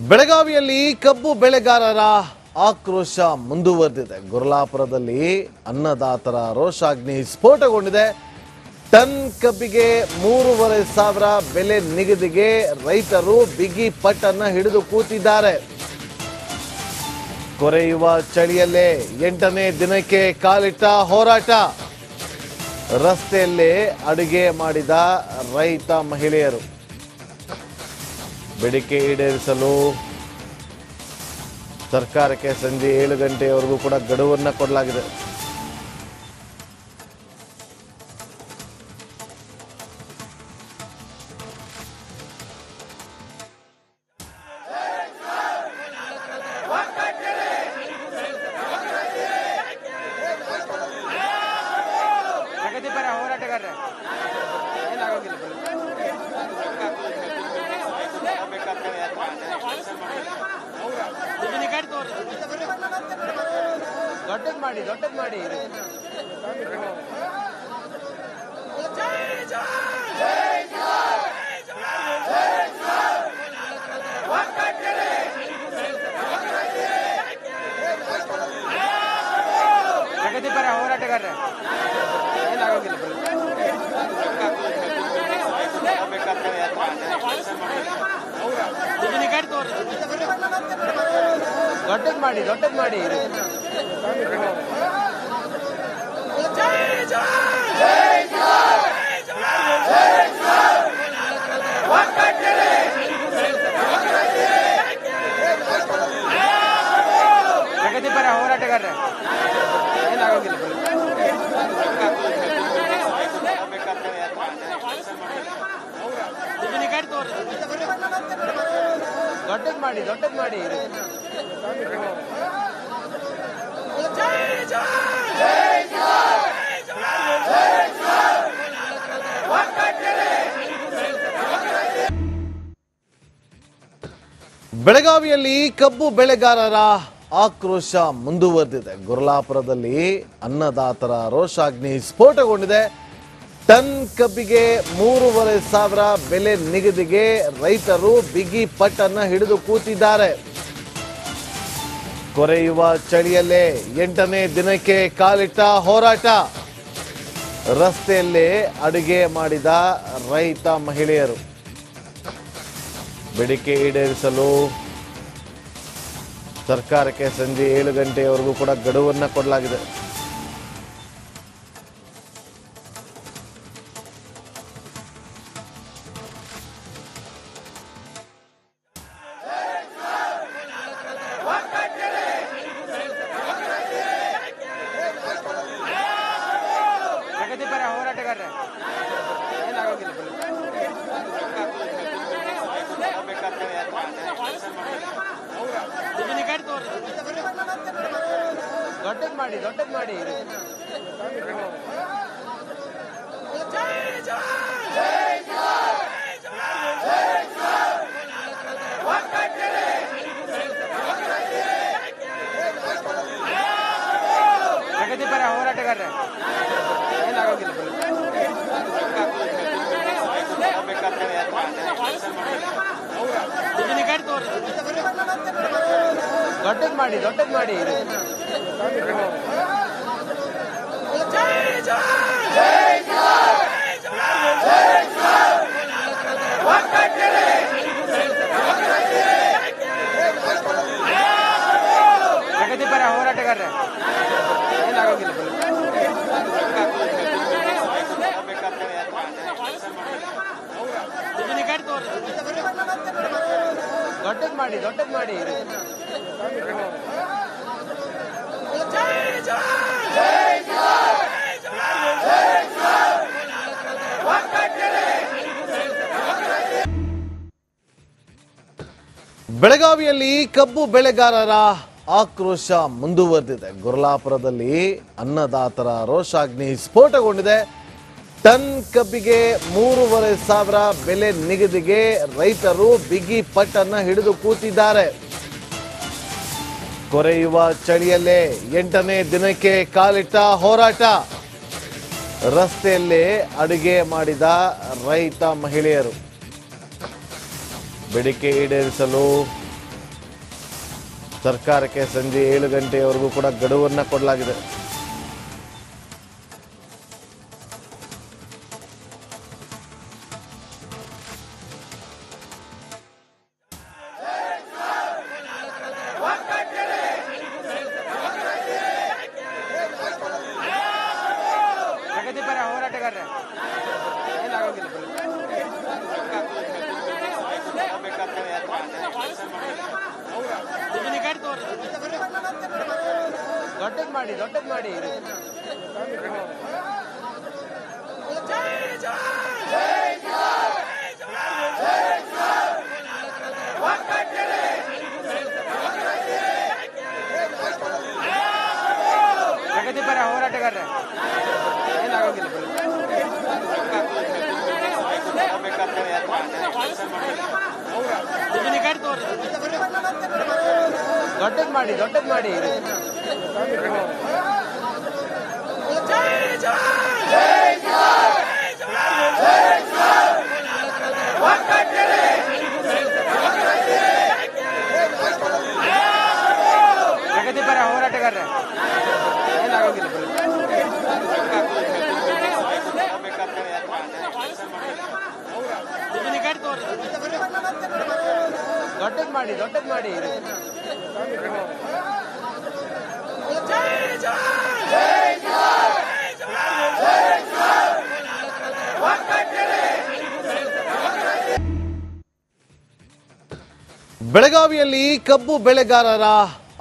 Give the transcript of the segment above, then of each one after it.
ಬೆಳಗಾವಿಯಲ್ಲಿ ಕಬ್ಬು ಬೆಳೆಗಾರರ ಆಕ್ರೋಶ ಮುಂದುವರೆದಿದೆ. ಗುರ್ಲಾಪುರದಲ್ಲಿ ಅನ್ನದಾತರ ರೋಷಾಗ್ನಿ ಸ್ಫೋಟಗೊಂಡಿದೆ. ಟನ್ ಕಬ್ಬಿಗೆ 3,500 ಬೆಲೆ ನಿಗದಿಗೆ ರೈತರು ಬಿಗಿ ಪಟ್ಟನ್ನ ಹಿಡಿದು ಕೂತಿದ್ದಾರೆ. ಕೊರೆಯುವ ಚಳಿಯಲ್ಲೇ 8ನೇ ದಿನಕ್ಕೆ ಕಾಲಿಟ್ಟ ಹೋರಾಟ. ರಸ್ತೆಯಲ್ಲೇ ಅಡುಗೆ ಮಾಡಿದ ರೈತ ಮಹಿಳೆಯರು. ಬೇಡಿಕೆ ಈಡೇರಿಸಲು ಸರ್ಕಾರಕ್ಕೆ ಸಂಜೆ 7 ಗಂಟೆಯವರೆಗೂ ಕೂಡ ಗಡುವನ್ನು ಕೊಡಲಾಗಿದೆ. ಪ್ರಗತಿಪರ ಹೋರಾಟಗಾರರೇ ದೊಡ್ಡದ್ ಮಾಡಿ ಪ್ರಗತಿಪರ ಹೋರಾಟಗಾರರೇ ದೊಡ್ಡದ್ ಮಾಡಿ ಪ್ರಗತಿಪರ ಹೋರಾಟಗಾರರೇ ದೊಡ್ಡದ್ ಮಾಡಿ ಬೆಳಗಾವಿಯಲ್ಲಿ ಕಬ್ಬು ಬೆಳೆಗಾರರ ಆಕ್ರೋಶ ಮುಂದುವರೆದಿದೆ. ಗುರ್ಲಾಪುರದಲ್ಲಿ ಅನ್ನದಾತರ ರೋಷಾಗ್ನಿ ಸ್ಫೋಟಗೊಂಡಿದೆ. ಟನ್ ಕಬ್ಬಿಗೆ 3,500 ಬೆಲೆ ನಿಗದಿಗೆ ರೈತರು ಬಿಗಿ ಪಟ್ಟನ್ನ ಹಿಡಿದು ಕೂತಿದ್ದಾರೆ. ಕೊರೆಯುವ ಚಳಿಯಲ್ಲೇ 8ನೇ ದಿನಕ್ಕೆ ಕಾಲಿಟ್ಟ ಹೋರಾಟ. ರಸ್ತೆಯಲ್ಲೇ ಅಡುಗೆ ಮಾಡಿದ ರೈತ ಮಹಿಳೆಯರು. ಬೇಡಿಕೆ ಈಡೇರಿಸಲು ಸರ್ಕಾರಕ್ಕೆ ಸಂಜೆ 7 ಗಂಟೆಯವರೆಗೂ ಕೂಡ ಗಡುವನ್ನು ಕೊಡಲಾಗಿದೆ. ಪ್ರಗತಿಪರ ಹೋರಾಟಗಾರರೇ ದೊಡ್ಡದ್ ಮಾಡಿ ಪ್ರಗತಿಪರ ಹೋರಾಟಗಾರರೇ ದೊಡ್ಡದ್ ಮಾಡಿ ಪ್ರಗತಿಪರ ಹೋರಾಟಗಾರರೇ ದೊಡ್ಡದ್ ಮಾಡಿ ಬೆಳಗಾವಿಯಲ್ಲಿ ಕಬ್ಬು ಬೆಳೆಗಾರರ ಆಕ್ರೋಶ ಮುಂದುವರೆದಿದೆ. ಗುರ್ಲಾಪುರದಲ್ಲಿ ಅನ್ನದಾತರ ರೋಷಾಗ್ನಿ ಸ್ಫೋಟಗೊಂಡಿದೆ. ಟನ್ ಕಬ್ಬಿಗೆ 3,500 ಬೆಲೆ ನಿಗದಿಗೆ ರೈತರು ಬಿಗಿ ಪಟ್ಟನ್ನ ಹಿಡಿದು ಕೂತಿದ್ದಾರೆ. ಕೊರೆಯುವ ಚಳಿಯಲ್ಲೇ 8ನೇ ದಿನಕ್ಕೆ ಕಾಲಿಟ್ಟ ಹೋರಾಟ. ರಸ್ತೆಯಲ್ಲೇ ಅಡುಗೆ ಮಾಡಿದ ರೈತ ಮಹಿಳೆಯರು. ಬೇಡಿಕೆ ಈಡೇರಿಸಲು ಸರ್ಕಾರಕ್ಕೆ ಸಂಜೆ 7 ಗಂಟೆಯವರೆಗೂ ಕೂಡ ಗಡುವನ್ನು ಕೊಡಲಾಗಿದೆ. ಪ್ರಗತಿಪರ ಹೋರಾಟಗಾರರೇ ದೊಡ್ಡದ್ ಮಾಡಿ ಪ್ರಗತಿಪರ ಹೋರಾಟಗಾರರೇ ದೊಡ್ಡದ್ ಮಾಡಿ ಪ್ರಗತಿಪರ ಹೋರಾಟಗಾರರೇ ದೊಡ್ಡದ್ ಮಾಡಿ ಬೆಳಗಾವಿಯಲ್ಲಿ ಕಬ್ಬು ಬೆಳೆಗಾರರ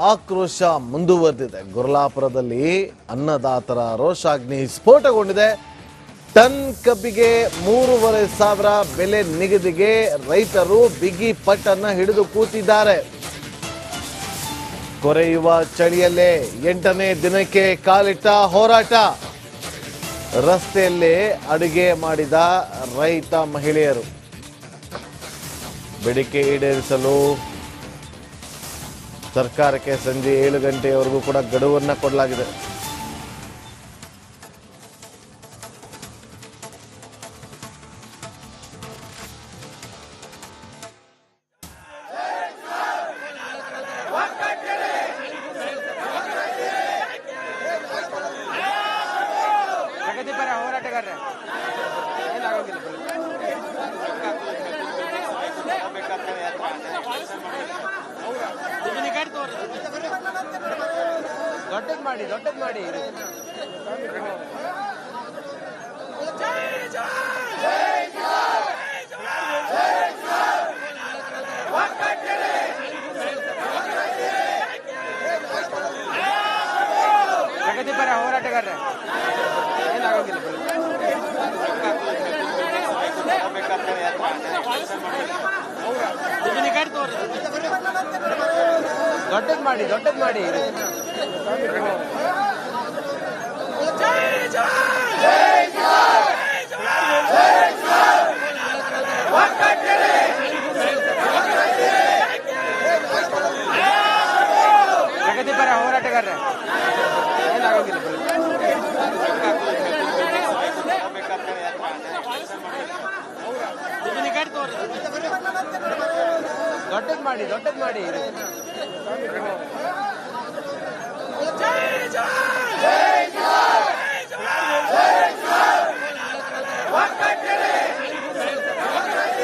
ಆಕ್ರೋಶ ಮುಂದುವರೆದಿದೆ. ಗುರ್ಲಾಪುರದಲ್ಲಿ ಅನ್ನದಾತರ ರೋಷಾಗ್ನಿ ಸ್ಫೋಟಗೊಂಡಿದೆ. ಟನ್ ಕಬ್ಬಿಗೆ 3,500 ಬೆಲೆ ನಿಗದಿಗೆ ರೈತರು ಬಿಗಿ ಪಟ್ಟನ್ನ ಹಿಡಿದು ಕೂತಿದ್ದಾರೆ. ಕೊರೆಯುವ ಚಳಿಯಲ್ಲೇ 8ನೇ ದಿನಕ್ಕೆ ಕಾಲಿಟ್ಟ ಹೋರಾಟ. ರಸ್ತೆಯಲ್ಲೇ ಅಡುಗೆ ಮಾಡಿದ ರೈತ ಮಹಿಳೆಯರು. ಬೇಡಿಕೆ ಈಡೇರಿಸಲು ಸರ್ಕಾರಕ್ಕೆ ಸಂಜೆ 7 ಗಂಟೆಯವರೆಗೂ ಕೂಡ ಗಡುವನ್ನು ಕೊಡಲಾಗಿದೆ. ಪ್ರಗತಿಪರ ಹೋರಾಟಗಾರರೇ ದೊಡ್ಡದ್ ಮಾಡಿ ಪ್ರಗತಿಪರ ಹೋರಾಟಗಾರರೇ ದೊಡ್ಡದ್ ಮಾಡಿ ಪ್ರಗತಿಪರ ಹೋರಾಟಗಾರರೇ ದೊಡ್ಡದ್ ಮಾಡಿ